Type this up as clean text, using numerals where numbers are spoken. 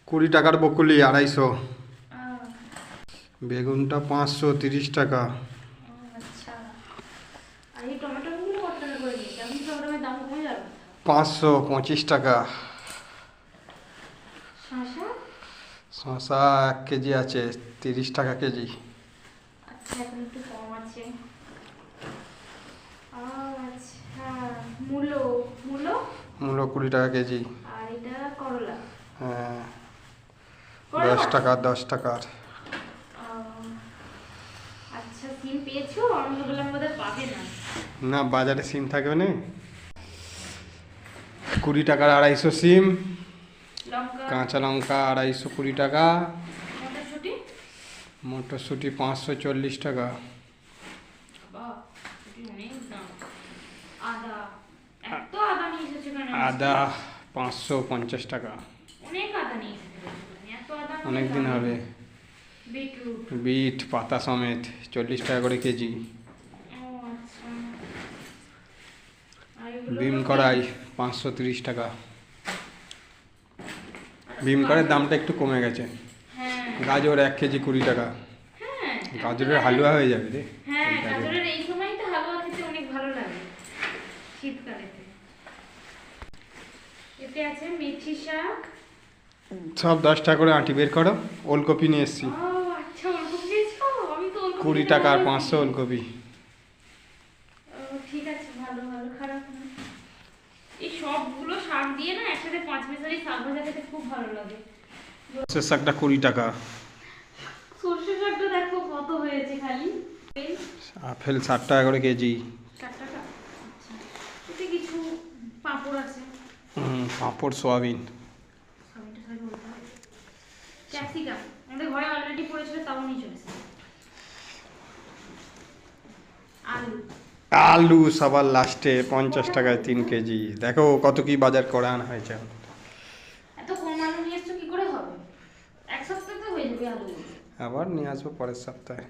20 টাকার বকুলি 250। আহ, বেগুনটা 530 টাকা। আচ্ছা। আর এই টমেটোগুলো কত টাকা করে নিয়েছে? এখন টমেটোর দাম কমে যাবে। 525 টাকা। শসা? শসা 1 কেজি আছে 30 টাকা কেজি। আচ্ছা, এখন একটু কম আছে। আচ্ছা, মূলো। মূলো মূলো 20 টাকা কেজি। আর এটা করলা। হ্যাঁ, করলা 10 কত? টাকা 10 টাকার। আহ, আচ্ছা, সিম পেয়েছো? আমি বললাম বোধহয় পাবে না। না, বাজারে সিম থাকবে না। 20 টাকার 250 সিম। লঙ্কা? কাঁচা লঙ্কা 220 টাকা। মটরশুঁটি? মটরশুঁটি 540 টাকা। বাহ, এটা অনেক দাম। আদা? এত আদা নিয়ে এসেছো কেন? আদা 550 টাকা। অনেক আদা নিয়ে এসেছো তুমি, এত আদা আমাকে অনেক দিন লাগে হবে। না। বিটরুট? বিট পাতা সমেত 40 টাকা করে কেজি। ও আচ্ছা। আর এগুলো বিম হলো কি? কড়াই 530 টাকা। বিম কড়াইয়ের দামটা একটু কমে গেছে। হ্যাঁ গাজর 1 কেজি 20 টাকা। হ্যাঁ, গাজরের হালুয়া হয়ে যাবে রে। হ্যাঁ, এই গাজর গাজরের এই সময়ই তো হালুয়া খেতে অনেক ভালো লাগে, শীতকালেতে। এতে আছে মেথি শাক। সব 10 টাকা করে আঁটি বের করো। ওলকপি নিয়ে এসেছি ও আচ্ছা, ওলকপি দিয়েছো? আমি তো ওলকপি 20 খেতে টাকা আর ভালোবাসি। 500 ওলকপি। ও, ঠিক আছে, ভালো ভালো, খারাপ না। এই সবগুলো শাক দিয়ে না একসাথে 5 মেশালি শাক ভাজা খেতে খুব ভালো লাগে। সে শাকটা 20 টাকা। সর্ষে শাকটা দেখো কত হয়েছে খালি। এই আপেল 60 টাকা করে কেজি। 60 টাকা। আচ্ছা, এতে কিছু পাঁপড় আছে। পাঁপড় সোয়াবিন। সবটা সবাই বলতে হবে। ক্যাপসিকাম আমাদের ঘরে অলরেডি পড়েছিল, তাও নিয়ে চলেছে। আলু? আলু সবার লাস্টে 50 টাকায় 3 কেজি। দেখো কত কি বাজার করে আনা হয়েছে। এত কম আলু নিয়ে এসছো, কি করে হবে? এক সপ্তাহ তো হয়ে যাবে আলু। আবার নিয়ে আসবো পরের সপ্তাহে।